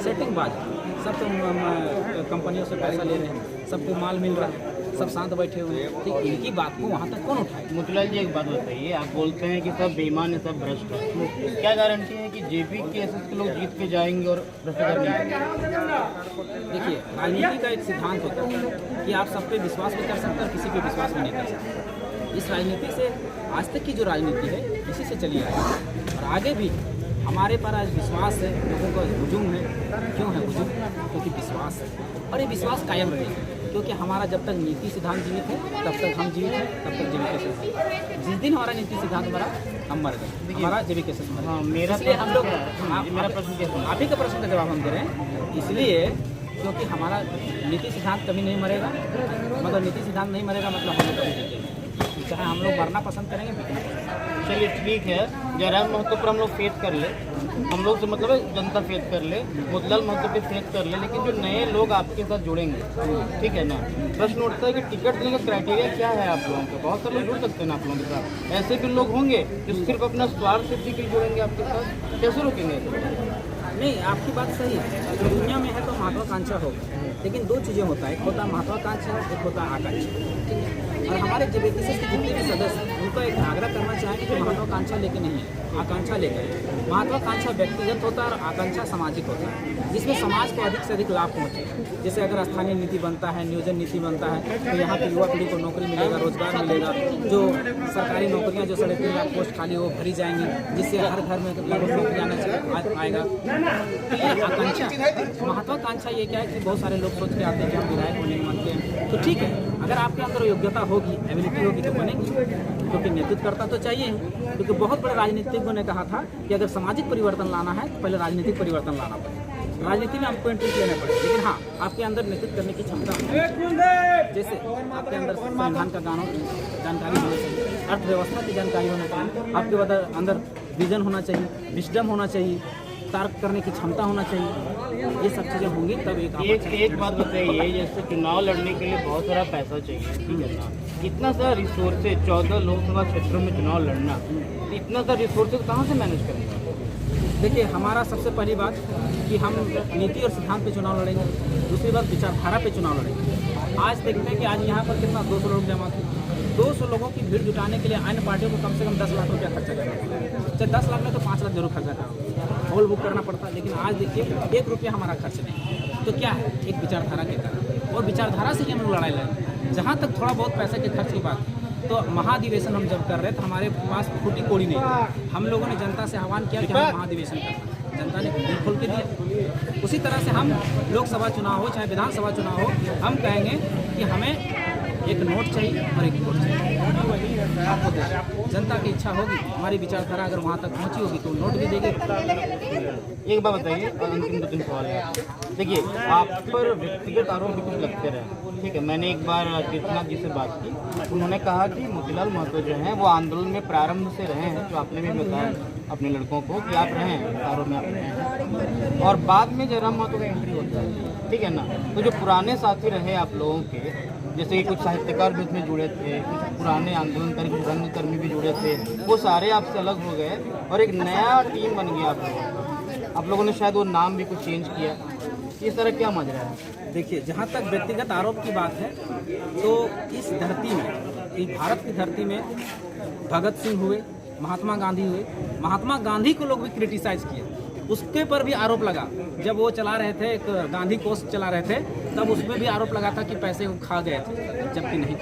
सेटिंगबाज, सब तो कंपनियों से पैसा ले रहे हैं, सबको माल मिल रहा है, सब शांत बैठे हुए हैं। ठीक, इनकी बात को वहाँ तक कौन उठाए? मोतीलाल जी एक बात बताइए, आप बोलते हैं कि सब बेईमान है, सब भ्रष्ट है, क्या गारंटी है कि जेपी के एसएस के लोग जीत के जाएंगे और भ्रष्टाचार नहीं करेंगे? देखिए, राजनीति का एक सिद्धांत होता है कि आप सब पे विश्वास भी कर सकते हैं और किसी पे विश्वास भी नहीं कर सकते। इस राजनीति से आज तक की जो राजनीति है इसी से चली आई है और आगे भी हमारे पर आज विश्वास है। लोगों का हुजूम है, क्यों है हुजूम? क्योंकि विश्वास है और ये विश्वास कायम रहेगा, क्योंकि हमारा जब तक नीति सिद्धांत जीवित है तब तक हम जीवित हैं, तब तक जीविका से। जिस दिन हमारा नीति सिद्धांत मरा, हम मर गए, हमारा जीविका से मर। हाँ, मेरा इसलिए हम लोग मेरा प्रश्न क्या है? आप ही का प्रश्न का जवाब हम दे रहे हैं, इसलिए क्योंकि हमारा नीति सिद्धांत कभी नहीं मरेगा। मतलब नीति सिद्धांत नहीं मरेगा मतलब हम कभी जीतेंगे, चाहे हम लोग मरना पसंद करेंगे, बिकना पसंद करेंगे। चलिए ठीक है, जयराम महतो पर हम लोग फेथ कर ले, हम लोग से मतलब है जनता फेथ कर ले, मोतीलाल महतो पे फेथ कर ले, लेकिन जो नए लोग आपके साथ जुड़ेंगे, ठीक है ना, प्रश्न उठता है कि टिकट देने का क्राइटेरिया क्या है आप लोगों का? बहुत सारे लोग जुड़ सकते हैं ना आप लोगों के साथ, ऐसे भी लोग होंगे जो सिर्फ अपना स्वार्थ सिद्धि के लिए जुड़ेंगे आपके साथ, कैसे रोकेंगे? नहीं, आपकी बात सही है, जो दुनिया में है तो महत्वाकांक्षा होगा, लेकिन दो चीज़ें होता है, एक होता है महत्वाकांक्षा, एक होता है आकांक्षा। ठीक है, और हमारे जेबीसीएस के जितने भी सदस्य हैं उनको एक आग्रह करना चाहेंगे कि महत्वाकांक्षा लेके नहीं है, आकांक्षा लेकर है। महत्वाकांक्षा व्यक्तिगत होता है और आकांक्षा सामाजिक होता है, जिसमें समाज को अधिक से अधिक लाभ पहुँचे। जैसे अगर स्थानीय नीति बनता है, नियोजन नीति बनता है, तो यहाँ की युवा पीढ़ी को नौकरी मिलेगा, रोजगार मिलेगा, जो सरकारी नौकरियाँ जो 3.5 लाख पोस्ट खाली वो भरी जाएंगी, जिससे हर घर में लगभग नौकरी आएगा। तो ये आकांक्षा, महत्वाकांक्षा ये क्या है कि बहुत सारे लोग सोच के आते हैं कि हम विधायक होने के मन के, तो ठीक है, अगर आपके अंदर योग्यता होगी, एबिलिटी होगी तो बनेगी, क्योंकि नेतृत्व करता तो चाहिए ही। क्योंकि बहुत बड़े राजनीतिज्ञों ने कहा था कि अगर सामाजिक परिवर्तन लाना है तो पहले राजनीतिक परिवर्तन लाना पड़ेगा। राजनीति में आपको एंट्री लेना पड़ेगा, लेकिन हाँ, आपके अंदर नेतृत्व करने की क्षमता होनी चाहिए। जैसे आपके अंदर संविधान का जानकारी होना चाहिए, अर्थव्यवस्था की जानकारी होना चाहिए, आपके अंदर विजन होना चाहिए, विजडम होना चाहिए, तर्क करने की क्षमता होना चाहिए। ये सब चीज़ें होंगी तब एक बात बताइए, जैसे चुनाव लड़ने के लिए बहुत सारा पैसा चाहिए, ठीक है ना, इतना सारा रिसोर्सेज, 14 लोकसभा क्षेत्रों में चुनाव लड़ना, इतना सारा रिसोर्सेज कहाँ से मैनेज करेंगे? देखिए, हमारा सबसे पहली बात कि हम नीति और सिद्धांत पे चुनाव लड़ेंगे, दूसरी बात विचारधारा पे चुनाव लड़ेंगे। आज देखते हैं कि आज यहाँ पर कितना 200 लोग जमा थे, 200 लोगों की भीड़ जुटाने के लिए अन्य पार्टियों को कम से कम 10 लाख रुपया खर्चा करना पड़ता। चाहे 10 लाख में तो 5 लाख जरूर खर्चा करना, हॉल बुक करना पड़ता, लेकिन आज देखिए 1 रुपया हमारा खर्च नहीं। तो क्या है, एक विचारधारा के कारण, और विचारधारा से ही हम लोग लड़ाई लड़ें। जहाँ तक थोड़ा बहुत पैसे के खर्च की बात, तो महाधिवेशन हम जब कर रहे थे, हमारे पास फूटी कोड़ी नहीं थी। हम लोगों ने जनता से आह्वान किया कि हम महाधिवेशन करें, जनता ने दिल खोल के दिया। उसी तरह से हम लोकसभा चुनाव हो चाहे विधानसभा चुनाव हो, हम कहेंगे कि हमें एक नोट चाहिए और एक वोट चाहिए। आपको जनता की इच्छा होगी, हमारी विचारधारा अगर वहाँ तक पहुँची होगी तो नोट भी देंगे। एक बात बताइए, अंतिम 2-3 सवाल है। देखिए, आप पर व्यक्तिगत आरोप भी कुछ लगते रहे, ठीक है। मैंने एक बार तीर्थनाथ जी से बात की, उन्होंने कहा कि मोतीलाल महतो जो हैं वो आंदोलन में प्रारंभ से रहे हैं, जो आपने भी बताया अपने लड़कों को कि आप रहे हैं, कारों में आप रहे हैं, और बाद में जयराम महतो का एंट्री होता है, ठीक है ना। तो जो पुराने साथी रहे आप लोगों के, जैसे कि कुछ साहित्यकार भी उसमें जुड़े थे, कुछ पुराने आंदोलनकारी, कुछ रंगकर्मी भी जुड़े थे, वो सारे आपसे अलग हो गए और एक नया टीम बन गया आप लोगों ने शायद वो नाम भी कुछ चेंज किया। इस तरह क्या माजरा है? देखिए, जहाँ तक व्यक्तिगत आरोप की बात है, तो इस धरती में, इस भारत की धरती में भगत सिंह हुए, महात्मा गांधी हुए, महात्मा गांधी को लोग भी क्रिटिसाइज किए, उसके पर भी आरोप लगा। जब वो चला रहे थे, एक गांधी कोष चला रहे थे, तब उसमें भी आरोप लगा था कि पैसे वो खा गए थे, जबकि नहीं,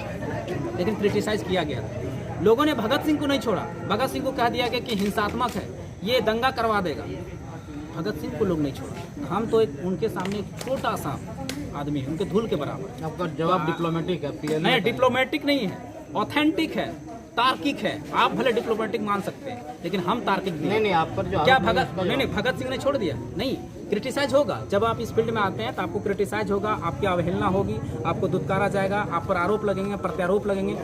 लेकिन क्रिटिसाइज किया गया था। लोगों ने भगत सिंह को नहीं छोड़ा, भगत सिंह को कह दिया गया कि हिंसात्मक है, ये दंगा करवा देगा। भगत सिंह को लोग नहीं छोड़ा। हम तो एक उनके सामने एक छोटा सा आदमी है, उनके धूल के बराबर। आपका जवाब डिप्लोमेटिक है? नहीं, डिप्लोमेटिक नहीं है, ऑथेंटिक है, तार्किक है। आप भले डिप्लोमेटिक मान सकते हैं, लेकिन हम तार्किक नहीं। आप पर जो क्या भगत सिंह ने छोड़ दिया? नहीं, क्रिटिसाइज होगा। जब आप इस फील्ड में आते हैं तो आपको क्रिटिसाइज होगा, आपकी अवहेलना होगी, आपको दुत्कारा जाएगा, आप पर आरोप लगेंगे, प्रत्यारोप लगेंगे।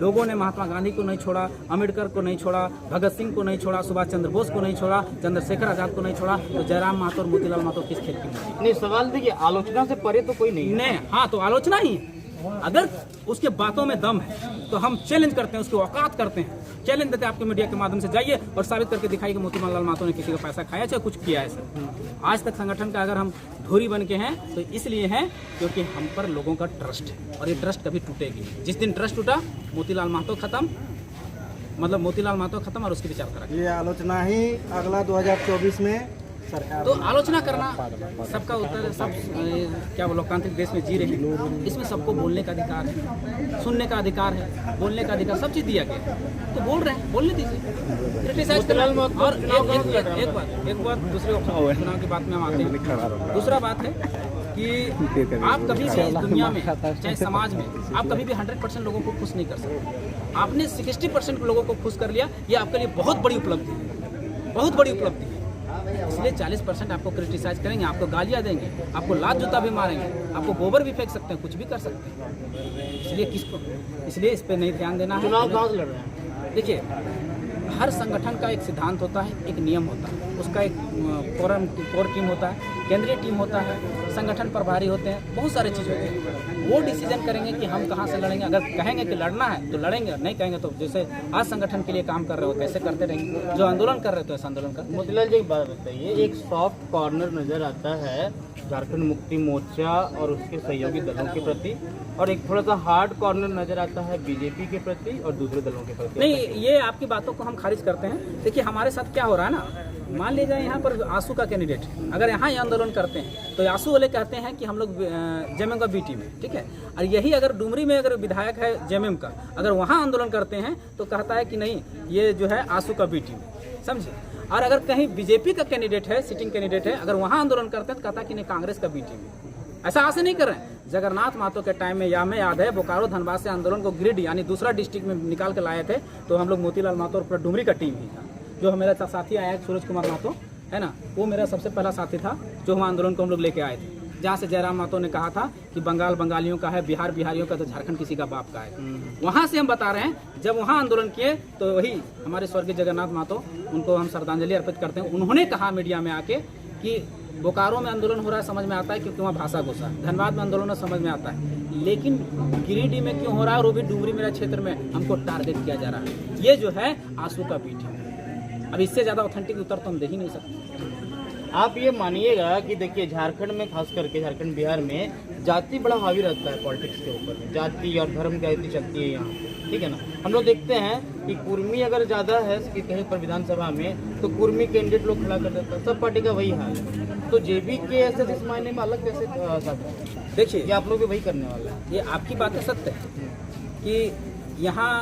लोगों ने महात्मा गांधी को नहीं छोड़ा, अम्बेडकर को नहीं छोड़ा, भगत सिंह को नहीं छोड़ा, सुभाष चंद्र बोस को नहीं छोड़ा, चंद्रशेखर आजाद को नहीं छोड़ा, तो जयराम महतो और मोतीलाल महतो किस खेल की? नहीं, सवाल देखिए, आलोचना से परे तो कोई नहीं। हाँ, तो आलोचना ही, अगर उसके बातों में दम है तो हम चैलेंज करते हैं, उसकी औकात करते हैं, चैलेंज देते हैं आपके मीडिया के माध्यम से, जाइए और साबित करके दिखाइए कि मोतीलाल महतो ने किसी का पैसा खाया चाहे कुछ किया है सर। आज तक संगठन का अगर हम धुरी बन के हैं तो इसलिए हैं क्योंकि हम पर लोगों का ट्रस्ट है और ये ट्रस्ट कभी टूटेगी। जिस दिन ट्रस्ट टूटा मोतीलाल महतो खत्म, मतलब मोतीलाल महतो खत्म और उसकी विचारधारा। ये आलोचना ही अगला 2024 में सरकार तो आलोचना करना सबका उत्तर है। सब क्या वो लोकतांत्रिक देश में जी रहे हैं, इसमें सबको बोलने का अधिकार है, सुनने का अधिकार है, बोलने का अधिकार, सब चीज़ दिया गया है। तो बोल रहे हैं, बोलने दीजिए, क्रिटिसाइज करें। और एक बात दूसरे चुनाव की बात में हम आते हैं। दूसरा बात है कि आप कभी भी इस दुनिया में चाहे समाज में आप कभी भी 100% लोगों को खुश नहीं कर सकते। आपने 60% लोगों को खुश कर लिया, ये आपके लिए बहुत बड़ी उपलब्धि है, बहुत बड़ी उपलब्धि है। इसलिए 40% आपको क्रिटिसाइज करेंगे, आपको गालियां देंगे, आपको लात जूता भी मारेंगे, आपको गोबर भी फेंक सकते हैं, कुछ भी कर सकते हैं। इसलिए इस पर नहीं ध्यान देना है। चुनाव कहाँ से लड़ रहे हैं? देखिए, हर संगठन का एक सिद्धांत होता है, एक नियम होता है, उसका एक कोर टीम होता है, केंद्रीय टीम होता है, संगठन प्रभारी होते हैं, बहुत सारे चीज़ होते हैं। वो डिसीजन करेंगे कि हम कहाँ से लड़ेंगे। अगर कहेंगे कि लड़ना है तो लड़ेंगे, नहीं कहेंगे तो जैसे आज संगठन के लिए काम कर रहे हो कैसे करते रहेंगे, जो आंदोलन कर रहे हो तो ऐसा आंदोलन कर। मोतीलाल जी एक बात बताइए, एक सॉफ्ट कॉर्नर नजर आता है झारखंड मुक्ति मोर्चा और उसके सहयोगी दलों के प्रति, और एक थोड़ा सा हार्ड कॉर्नर नजर आता है बीजेपी के प्रति और दूसरे दलों के प्रति। नहीं, ये आपकी बातों को हम खारिज करते हैं। देखिए, हमारे साथ क्या हो रहा है ना, मान लीजिए यहाँ पर आंसू का कैंडिडेट है, अगर यहाँ ये आंदोलन करते हैं तो आंसू वाले कहते हैं कि हम लोग जेएमएम का बी टीम है, ठीक है। और यही अगर डुमरी में अगर विधायक है जेएमएम का, अगर वहाँ आंदोलन करते हैं तो कहता है कि नहीं ये जो है आंसू का बी टीम है, समझे। और अगर कहीं बीजेपी का कैंडिडेट है, सिटिंग कैंडिडेट है, अगर वहाँ आंदोलन करते हैं तो कहता है कि नहीं कांग्रेस का बी टीम है। ऐसा आज से नहीं कर रहे हैं। जगन्नाथ महतो के टाइम में या में याद है, बोकारो धनबाद से आंदोलन को ग्रिड यानी दूसरा डिस्ट्रिक्ट में निकाल के लाए थे, तो हम लोग मोतीलाल महतो और पूरा डुमरी का टीम ही था। जो मेरा साथी आया सूरज कुमार महतो है ना, वो मेरा सबसे पहला साथी था जो हम आंदोलन को हम लोग लेके आए थे, जहाँ से जयराम महतो ने कहा था कि बंगाल बंगालियों का है, बिहार बिहारियों का, तो झारखंड किसी का बाप का है। वहाँ से हम बता रहे हैं, जब वहाँ आंदोलन किए तो वही हमारे स्वर्गीय जगन्नाथ महतो, उनको हम श्रद्धांजलि अर्पित करते हैं। उन्होंने कहा मीडिया में आके कि बोकारो में आंदोलन हो रहा है समझ में आता है क्योंकि वहाँ भाषा घुसा, धनबाद में आंदोलन समझ में आता है, लेकिन गिरिडीह में क्यों हो रहा है और वो भी डुमरी मेरा क्षेत्र में हमको टारगेट किया जा रहा है। ये जो है आंसू का बीट है। अब इससे ज़्यादा ऑथेंटिक उत्तर तो हम दे ही नहीं सकते। आप ये मानिएगा कि देखिए झारखंड में, खास करके झारखंड बिहार में जाति बड़ा हावी रहता है पॉलिटिक्स के ऊपर, जाति और धर्म की राजनीति चलती है यहाँ, ठीक है ना। हम लोग देखते हैं कि कुर्मी अगर ज़्यादा है कहीं पर विधानसभा में तो कुर्मी कैंडिडेट लोग खड़ा कर देता है, सब पार्टी का वही हाल है। तो जेबी के ऐसे इस मायने में अलग कैसे साथ, देखिए ये आप लोग भी वही करने वाला है। ये आपकी बातें सत्य है कि यहाँ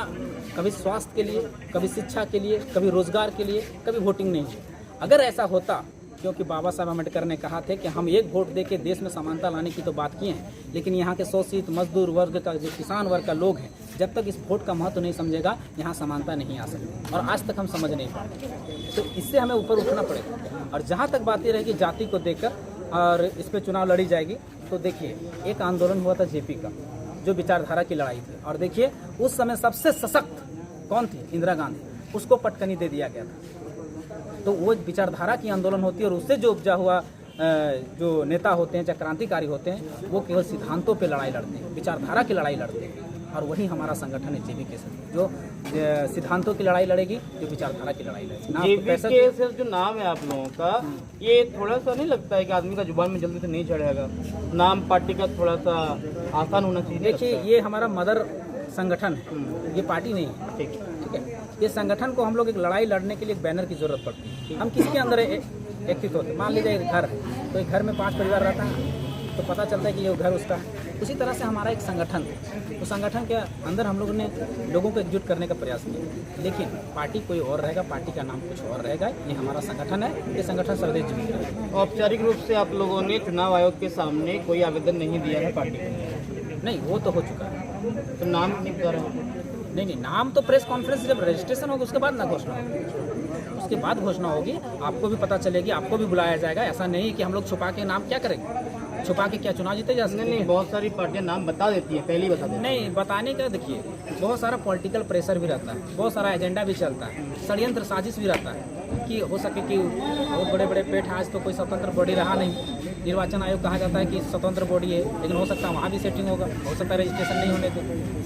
कभी स्वास्थ्य के लिए, कभी शिक्षा के लिए, कभी रोजगार के लिए, कभी वोटिंग नहीं है। अगर ऐसा होता, क्योंकि बाबा साहब अम्बेडकर ने कहा थे कि हम एक वोट दे के देश में समानता लाने की तो बात किए हैं, लेकिन यहाँ के शोषित मजदूर वर्ग का, जो किसान वर्ग का लोग हैं, जब तक इस वोट का महत्व नहीं समझेगा यहाँ समानता नहीं आ सकती, और आज तक हम समझ नहीं पाए। तो इससे हमें ऊपर उठना पड़ेगा। और जहाँ तक बात ये रहेगी जाति को देकर और इस पर चुनाव लड़ी जाएगी, तो देखिए एक आंदोलन हुआ था जेपी का, जो विचारधारा की लड़ाई थी, और देखिए उस समय सबसे सशक्त कौन थी? इंदिरा गांधी, उसको पटकनी दे दिया गया था। तो वो विचारधारा की आंदोलन होती है, और उससे जो उपजा हुआ जो नेता होते हैं, चाहे क्रांतिकारी होते हैं, वो केवल सिद्धांतों पे लड़ाई लड़ते हैं, विचारधारा की लड़ाई लड़ते हैं। और वही हमारा संगठन है जेबी के साथ, जो सिद्धांतों की लड़ाई लड़ेगी, जो विचारधारा की लड़ाई लड़ेगी। जेबी के जो नाम है आप लोगों का, ये थोड़ा सा नहीं लगता है कि आदमी का जुबान में जल्दी से नहीं चढ़ेगा? नाम पार्टी का थोड़ा सा आसान होना चाहिए। देखिए ये हमारा मदर संगठन है, ये पार्टी नहीं है, ठीक है। ये संगठन को हम लोग एक लड़ाई लड़ने के लिए एक बैनर की जरूरत पड़ती है। हम किसके अंदर एकत्रित होते हैं? मान लीजिए एक घर है, तो एक घर में 5 परिवार रहता है, तो पता चलता है कि ये घर उसका है। उसी तरह से हमारा एक संगठन है, उस संगठन के अंदर हम लोगों ने लोगों को एकजुट करने का प्रयास किया, लेकिन पार्टी कोई और रहेगा, पार्टी का नाम कुछ और रहेगा। ये हमारा संगठन है, ये संगठन सर्वदेश जीवित रहेगा। औपचारिक रूप से आप लोगों ने चुनाव आयोग के सामने कोई आवेदन नहीं दिया है पार्टी को? नहीं, वो तो हो चुका है। तो नाम नहीं बता रहे? नहीं, नाम तो प्रेस कॉन्फ्रेंस जब रजिस्ट्रेशन होगा उसके बाद ना घोषणा होगी, उसके बाद घोषणा होगी, आपको भी पता चलेगी, आपको भी बुलाया जाएगा। ऐसा नहीं कि हम लोग छुपा के नाम क्या करेंगे, छुपा के क्या चुनाव जीते जा सकते? नहीं, बहुत सारी पार्टियां नाम बता देती है, पहले ही बता देती है। नहीं, बताने का देखिए बहुत सारा पॉलिटिकल प्रेशर भी रहता है, बहुत सारा एजेंडा भी चलता है, षड्यंत्र साजिश भी रहता है कि हो सके कि बहुत बड़े बड़े पेट, आज तो कोई स्वतंत्र बॉडी रहा नहीं, निर्वाचन आयोग कहा जाता है कि स्वतंत्र बॉडी है, लेकिन हो सकता है वहाँ भी सेटिंग होगा, हो सकता है रजिस्ट्रेशन नहीं होने दे।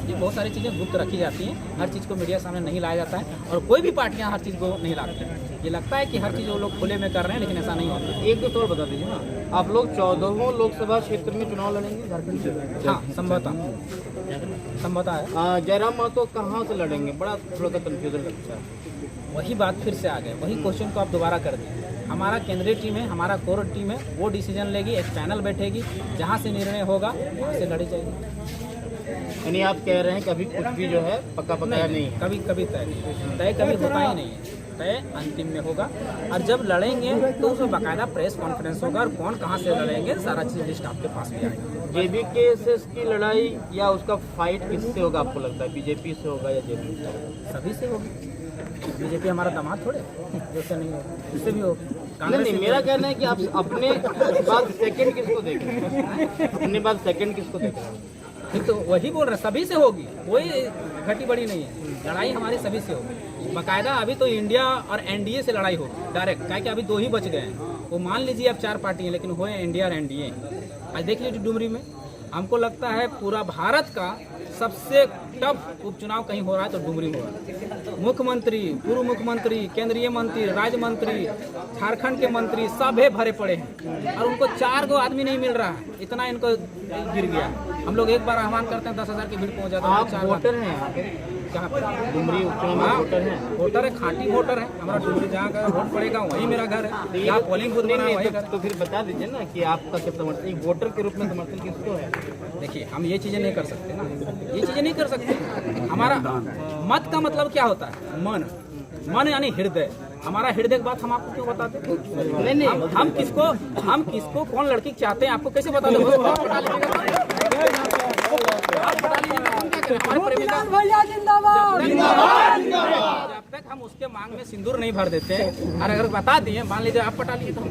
ये बहुत सारी चीज़ें गुप्त रखी जाती हैं, हर चीज़ को मीडिया सामने नहीं लाया जाता है, और कोई भी पार्टियाँ हर चीज़ को नहीं लाती हैं। ये लगता है कि हर चीज़ वो लोग खुले में कर रहे हैं, लेकिन ऐसा नहीं होता। एक दो और बता दीजिए ना, आप लोग 14वें लोकसभा क्षेत्र में चुनाव लड़ेंगे झारखंड से? हाँ, संभवतः है। जयराम महतो कहाँ से लड़ेंगे? बड़ा थोड़ा सा कन्फ्यूजन लगता है। वही बात फिर से आ गए, वही क्वेश्चन को आप दोबारा कर दिए। हमारा केंद्रीय टीम है, हमारा कोर टीम है, वो डिसीजन लेगी, एक पैनल बैठेगी, जहाँ से निर्णय होगा वहाँ से लड़ी जाएगी। यानी आप कह रहे हैं कि अभी कुछ भी जो है पक्का पकाया नहीं है? कभी कभी तय नहीं, तय कभी होता ही नहीं है, तय अंतिम में होगा। और जब लड़ेंगे तो उसमें बाकायदा प्रेस कॉन्फ्रेंस होगा, और कौन कहाँ से लड़ेंगे सारा चीज़ लिस्ट आपके पास भी आएगी। JBKSS की लड़ाई या उसका फाइट किससे होगा आपको लगता है? बीजेपी से होगा या JP से होगा? सभी से होगी। बीजेपी हमारा दामाद थोड़े, जैसे नहीं होगा, इससे भी होगा। नहीं, मेरा कहना है कि आप अपने बाद सेकंड किसको देख रहे हैं? अपने बाद सेकंड किसको देख रहे हैं? ठीक, तो वही बोल रहे, सभी से होगी, कोई घटी बड़ी नहीं है। लड़ाई हमारी सभी से होगी बाकायदा। अभी तो इंडिया और NDA से लड़ाई होगी डायरेक्ट, क्या कि अभी 2 ही बच गए हैं। वो मान लीजिए अब 4 पार्टी हैं, लेकिन हुए इंडिया और NDA। आज देख लीजिए डुमरी में, हमको लगता है पूरा भारत का सबसे टफ उपचुनाव कहीं हो रहा है तो डुमरी में हो रहा है। मुख्यमंत्री, पूर्व मुख्यमंत्री, केंद्रीय मंत्री, राज्य मंत्री, झारखंड के मंत्री सब भरे पड़े हैं, और उनको 4 गो आदमी नहीं मिल रहा है, इतना इनको गिर गया। हम लोग एक बार आह्वान करते हैं 10,000 की भीड़ पहुंच जाता है। आप वोटर हैं यहाँ पे? कहाँ पर? डुमरी उपचुनाव में वोटर हैं? वोटर है, खांटी वोटर है हमारा। डुमरी जहाँ का वोट पड़ेगा वहीं मेरा घर है, यहाँ पोलिंग बूथ बना है वहीं घर। तो फिर बता दीजिए ना कि आपका क्या समर्थन, एक वोटर के रूप में समर्थन किसको है? देखिए, हम ये चीज़ें नहीं कर सकते ना, ये चीज़ें नहीं कर सकते। हमारा मत का मतलब क्या होता है? मन, मन यानी हृदय। हमारा हृदय की बात हम आपको क्यों बताते? नहीं, हम किसको कौन लड़की चाहते हैं आपको कैसे बता दें? जब तक हम उसके मांग में सिंदूर नहीं भर देते हैं, और अगर बता दिए, मान लीजिए आप पटा लिए, तो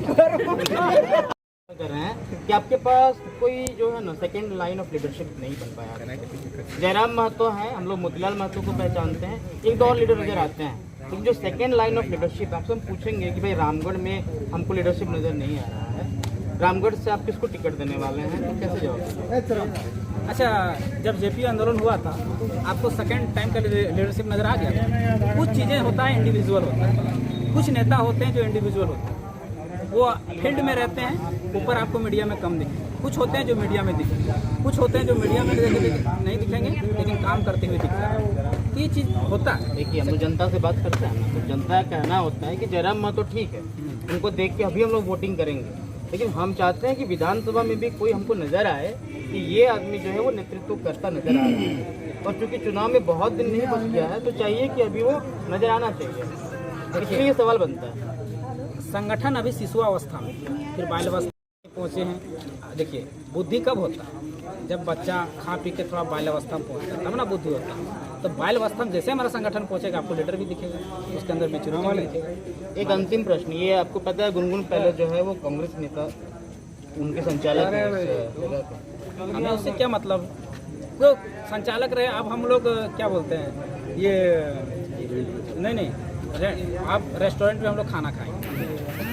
कर रहे हैं कि आपके पास कोई जो है ना सेकंड लाइन ऑफ लीडरशिप नहीं बन पाया। जयराम महतो हैं, हम लोग मोतीलाल महतो को पहचानते हैं, एक दो और लीडर नजर आते हैं, लेकिन जो सेकंड लाइन ऑफ लीडरशिप आपसे हम पूछेंगे कि भाई रामगढ़ में हमको लीडरशिप नजर नहीं आ रहा है, रामगढ़ से आप किसको टिकट देने वाले हैं, तो कैसे जवाब? अच्छा, जब JP आंदोलन हुआ था, आपको सेकंड टाइम का लीडरशिप नजर आ गया? कुछ चीज़ें होता है इंडिविजुअल होता है, कुछ नेता होते हैं जो इंडिविजुअल होते हैं, वो फील्ड में रहते हैं, ऊपर आपको मीडिया में कम दिखेंगे। कुछ होते हैं जो मीडिया में दिखेंगे, कुछ होते हैं जो मीडिया में नहीं दिखेंगे, लेकिन काम करते हुए दिखेंगे। तो ये चीज़ होता है। देखिए, हम तो जनता से बात करते हैं ना, तो जनता का कहना होता है कि जयराम महतो ठीक है, उनको देख के अभी हम लोग वोटिंग करेंगे, लेकिन हम चाहते हैं कि विधानसभा में भी कोई हमको नजर आए कि ये आदमी जो है वो नेतृत्व करता नजर आ रहा है। और चूंकि चुनाव में बहुत दिन नहीं बच गया है, तो चाहिए कि अभी वो नजर आना चाहिए। इसलिए ये सवाल बनता है। संगठन अभी शिशुअवस्था में, फिर बाल्यावस्था में पहुँचे हैं। देखिए, बुद्धि कब होता है? जब बच्चा खा पी के थोड़ा बाल्यावस्था में पहुँचता है, तब ना बुद्धि होता है। तो बाल्यावस्था में जैसे हमारा संगठन पहुँचेगा, आपको लीडर भी दिखेगा, उसके अंदर मैच्योरिटी भी दिखेगा। एक अंतिम प्रश्न, ये आपको पता है गुनगुन पहले जो है वो कांग्रेस नेता, उनके संचालक हैं इस जगह पे। हमें उससे क्या मतलब? वो संचालक रहे, अब हम लोग क्या बोलते हैं, ये नहीं, आप रेस्टोरेंट में हम लोग खाना खाएंगे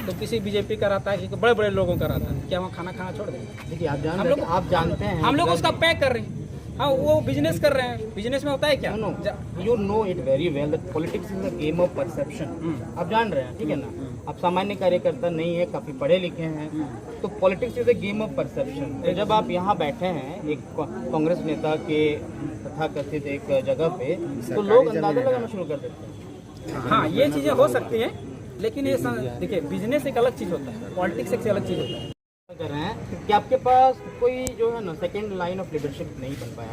तो किसी बीजेपी का रहता है कि बड़े बड़े लोगों का रहता है, क्या वहाँ खाना खाना छोड़ देंगे? देखिए, आप जानते हैं, हम लोग उसका पैक कर रहे हैं। हाँ, वो बिजनेस कर रहे हैं। बिजनेस में होता है क्या? You know it very well that politics is a game of perception. आप जान रहे हैं, ठीक है ना? आप सामान्य कार्यकर्ता नहीं है, काफी पढ़े लिखे हैं, तो politics is a game of perception. तो जब आप यहाँ बैठे हैं एक कांग्रेस नेता के तथाकथित एक जगह पे, तो लोग अंदाजा लगाना शुरू कर देते हैं। हाँ, ये चीजें हो सकती हैं, लेकिन ये देखिए, बिजनेस एक अलग चीज होता है, पॉलिटिक्स एक अलग चीज होता है। कर रहे हैं कि आपके पास कोई जो है ना सेकंड लाइन ऑफ लीडरशिप नहीं बन पाया।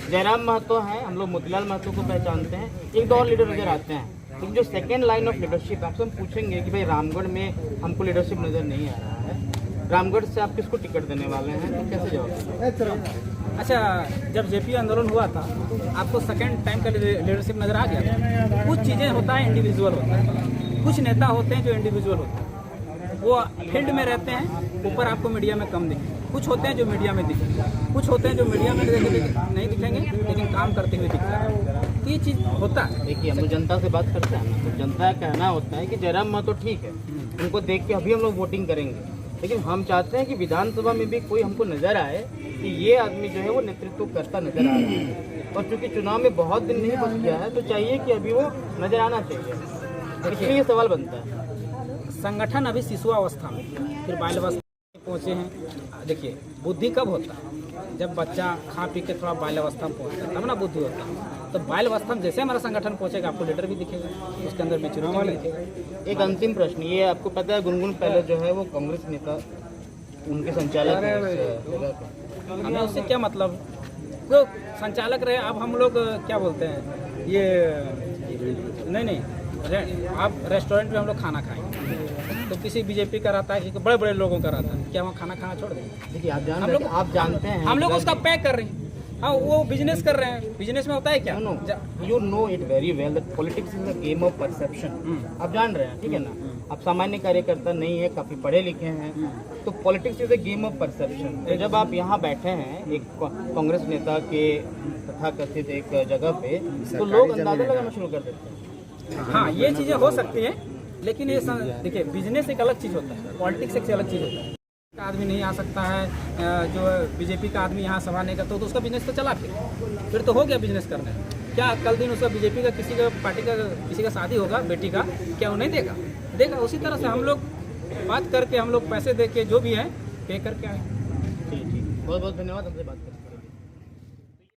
जयराम महतो हैं, हम लोग मोतीलाल महतो को पहचानते हैं, एक दो और लीडर नजर आते हैं, लेकिन जो सेकंड लाइन ऑफ लीडरशिप आपसे हम पूछेंगे कि भाई रामगढ़ में हमको लीडरशिप नजर नहीं आ रहा है, रामगढ़ से आप किसको टिकट देने वाले हैं, तो कैसे जवाब? अच्छा, जब JP आंदोलन हुआ था, आपको सेकंड टाइम का लीडरशिप नजर आ गया? कुछ चीज़ें होता है इंडिविजुअल होता है, कुछ नेता होते हैं जो इंडिविजुअल होते हैं, वो फील्ड में रहते हैं, ऊपर आपको मीडिया में कम दिखेंगे। कुछ होते हैं जो मीडिया में दिखेंगे, कुछ होते हैं जो मीडिया में नहीं दिखेंगे, लेकिन काम करते हुए दिखेंगे। तो ये चीज़ होता है। देखिए, हम तो जनता से बात करते हैं ना, तो जनता का कहना होता है कि जयराम महतो ठीक है, उनको देख के अभी हम लोग वोटिंग करेंगे, लेकिन हम चाहते हैं कि विधानसभा में भी कोई हमको नजर आए कि ये आदमी जो है वो नेतृत्व करता नजर आ रहा है। और चूंकि चुनाव में बहुत दिन नहीं बच गया है तो चाहिए कि अभी वो नजर आना चाहिए। इसलिए ये सवाल बनता है। संगठन अभी शिशुअवस्था में, फिर बाल्यावस्था में पहुँचे हैं। देखिए बुद्धि कब होता है? जब बच्चा खा पी के थोड़ा बाल्यावस्था में पहुँचता है तब ना बुद्धि होता है। तो बाल्यावस्था में जैसे हमारा संगठन पहुँचेगा आपको लीडर भी दिखेगा, उसके अंदर मैच्योरिटी भी दिखेगा। एक अंतिम प्रश्न, ये आपको पता है गुनगुन पहले जो है वो कांग्रेस नेता, उनके संचालक हैं इस जगह पे। हमें उससे क्या मतलब, वो संचालक रहे। अब हम लोग क्या बोलते हैं ये, नहीं आप रेस्टोरेंट में हम लोग खाना खाएंगे तो किसी बीजेपी का रहता है कि बड़े बड़े लोगों का रहता है, क्या वहाँ खाना खाना छोड़ देंगे? देखिए आप जानते हैं हम लोग उसका पैक कर रहे हैं। हाँ वो बिजनेस कर रहे हैं, बिजनेस में होता है क्या? You know it very well that politics is a game of perception. आप जान रहे हैं, ठीक है ना? आप सामान्य कार्यकर्ता नहीं है, काफी पढ़े लिखे हैं, तो politics is a game of perception. तो जब आप यहाँ बैठे हैं एक कांग्रेस नेता के तथाकथित एक जगह पे, तो लोग अंदाजा लगाना शुरू कर देते हैं। हाँ ये चीज़ें हो सकती हैं, लेकिन ये देखिए बिजनेस एक अलग चीज़ होता है, पॉलिटिक्स एक अलग चीज़ होता है। आदमी नहीं आ सकता है, जो बीजेपी का आदमी यहाँ सभा नहीं करता तो उसका बिजनेस तो चला, फिर तो हो गया बिजनेस करना। क्या कल दिन उसका बीजेपी का किसी का पार्टी का किसी का शादी होगा बेटी का, क्या वो नहीं देगा? देगा। उसी तरह से हम लोग बात करके, हम लोग पैसे दे के जो भी है पे करके आए। ठीक बहुत बहुत धन्यवाद, हमसे बात करते हैं।